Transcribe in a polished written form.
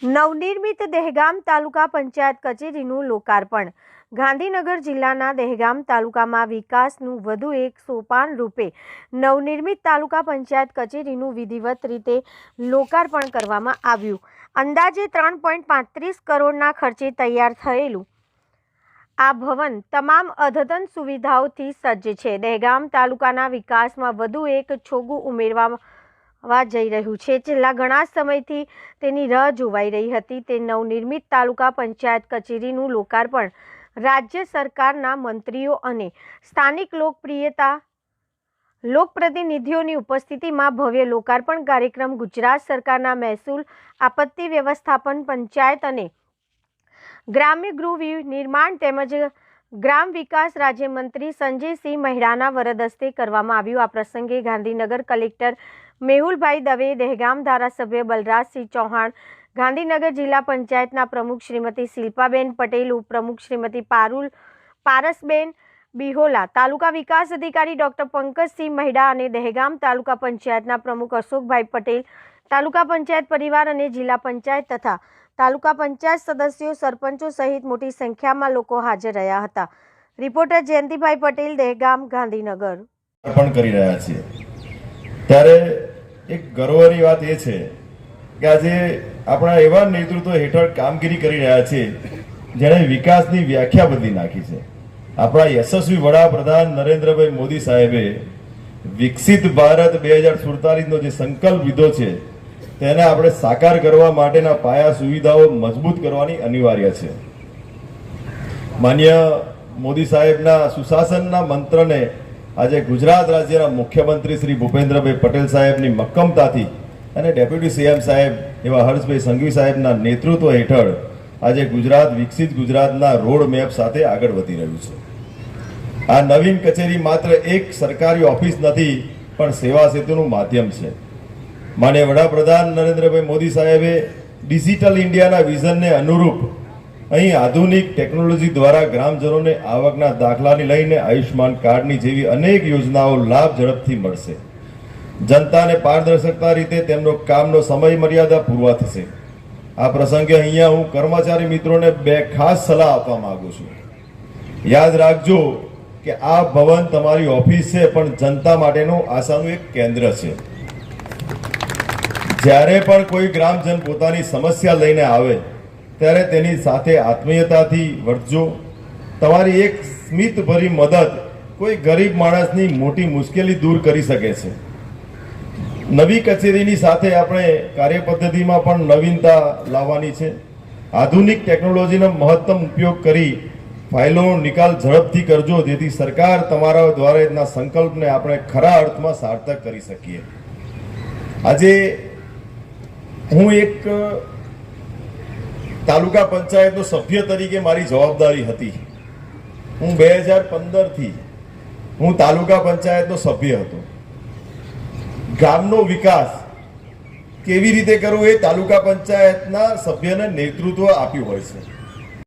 નવનિર્મિત દહેગામ તાલુકા પંચાયત કચેરીનું લોકાર્પણ। ગાંધીનગર જિલ્લાના દહેગામ તાલુકામાં વિકાસનું વધુ એક સોપાન રૂપે નવનિર્મિત તાલુકા પંચાયત કચેરીનું વિધિવત રીતે લોકાર્પણ કરવામાં આવ્યું। અંદાજે 3.35 કરોડના ખર્ચે તૈયાર થયેલું આ ભવન તમામ અદ્યતન સુવિધાઓથી સજ્જ છે। દહેગામ તાલુકાના વિકાસમાં વધુ એક છોગું ઉમેરવા જઈ રહ્યું છે। છેલ્લા ઘણા સમયથી તેની રાહ જોવાઈ રહી હતી તે નવનિર્મિત તાલુકા પંચાયત કચેરીનું લોકાર્પણ રાજ્ય સરકારના મંત્રીઓ અને સ્થાનિક લોકપ્રતિનિધિઓની ઉપસ્થિતિમાં ભવ્ય લોકાર્પણ કાર્યક્રમ ગુજરાત સરકારના મહેસૂલ, આપત્તિ વ્યવસ્થાપન, પંચાયત અને ગ્રામ્ય ગૃહ નિર્માણ તેમજ ગ્રામ વિકાસ રાજ્યમંત્રી સંજયસિંહ મહેડાના વરદ હસ્તે કરવામાં આવ્યું। આ પ્રસંગે ગાંધીનગર કલેક્ટર મેહુલભાઈ દવે, દહેગામ ધારાસભ્ય બલરાજસિંહ ચૌહાણ, ગાંધીનગર જિલ્લા પંચાયતના પ્રમુખ શ્રીમતી શિલ્પાબેન પટેલ, ઉપપ્રમુખ શ્રીમતી પારસબેન બિહોલા, તાલુકા વિકાસ અધિકારી ડોક્ટર પંકજસિંહ મહેડા અને દહેગામ તાલુકા પંચાયતના પ્રમુખ અશોકભાઈ પટેલ, તાલુકા પંચાયત પરિવાર અને જિલ્લા પંચાયત તથા તાલુકા પંચાયત સદસ્યો, સરપંચો સહિત મોટી સંખ્યામાં લોકો હાજર રહ્યા હતા। રિપોર્ટર જયંતિભાઈ પટેલ, દહેગામ, ગાંધીનગર। અર્પણ કરી રહ્યા છીએ ત્યારે એક ગર્વની વાત એ છે કે આજે આપણા એવા નેતૃત્વ હેઠળ કામગીરી કરી રહ્યા છે જેણે વિકાસની વ્યાખ્યા બદલી નાખી છે। આપણા યશસ્વી વડાપ્રધાન નરેન્દ્રભાઈ મોદી સાહેબે વિકસિત ભારત 2047નો જે સંકલ્પ લીધો છે તેને આપણે સાકાર કરવા માટેના પાયા સુવિધાઓ મજબૂત કરવાની અનિવાર્ય છે। માન્ય મોદી સાહેબના સુશાસનના મંત્રને આજે ગુજરાત રાજ્યના મુખ્યમંત્રી શ્રી ભૂપેન્દ્રભાઈ પટેલ સાહેબની મક્કમતાથી અને ડેપ્યુટી સીએમ સાહેબ એવા હર્ષભાઈ સંઘવી સાહેબના નેતૃત્વ હેઠળ આજે ગુજરાત વિકસિત ગુજરાતના રોડ મેપ સાથે આગળ વધી રહ્યું છે। આ નવીન કચેરી માત્ર એક સરકારી ઓફિસ નથી પણ સેવા સેતુનું માધ્યમ છે। માનનીય વડાપ્રધાન નરેન્દ્રભાઈ મોદી સાહેબે ડિજિટલ ઇન્ડિયાના વિઝનને અનુરૂપ અહીં આધુનિક ટેકનોલોજી દ્વારા ગ્રામજનોને આવકના દાખલાની લઈને આયુષ્માન કાર્ડની જેવી અનેક યોજનાઓ લાભ ઝડપથી મળશે। જનતાને પારદર્શકતા રીતે તેમનો કામનો સમય મર્યાદા પૂરવા થશે। આ પ્રસંગે અહીંયા હું કર્મચારી મિત્રોને બે ખાસ સલાહ આપવા માંગુ છું। યાદ રાખજો કે આ ભવન તમારી ઓફિસ છે પણ જનતા માટેનું આશાનું એક કેન્દ્ર છે। જ્યારે પણ કોઈ ગ્રામજન પોતાની સમસ્યા લઈને આવે ત્યારે તેની સાથે આત્મીયતાથી વર્તજો। તમારી એક સ્મિતભરી મદદ કોઈ ગરીબ માણસની મોટી મુશ્કેલી દૂર કરી શકે છે। નવી કચેરીની સાથે આપણે કાર્યપદ્ધતિમાં પણ નવીનતા લાવવાની છે। આધુનિક ટેકનોલોજીનો મહત્તમ ઉપયોગ કરી ફાઇલોનો નિકાલ ઝડપથી કરજો જેથી સરકાર તમારા દ્વારાના સંકલ્પને આપણે ખરા અર્થમાં સાર્થક કરી શકીએ। આજે હું એક તાલુકા પંચાયતનો સભ્ય તરીકે મારી જવાબદારી હતી। હું 2015થી હું તાલુકા પંચાયતનો સભ્ય હતો। ગામનો વિકાસ કેવી રીતે કરવો એ તાલુકા પંચાયતના સભ્યને નેતૃત્વ આપ્યું હોય છે।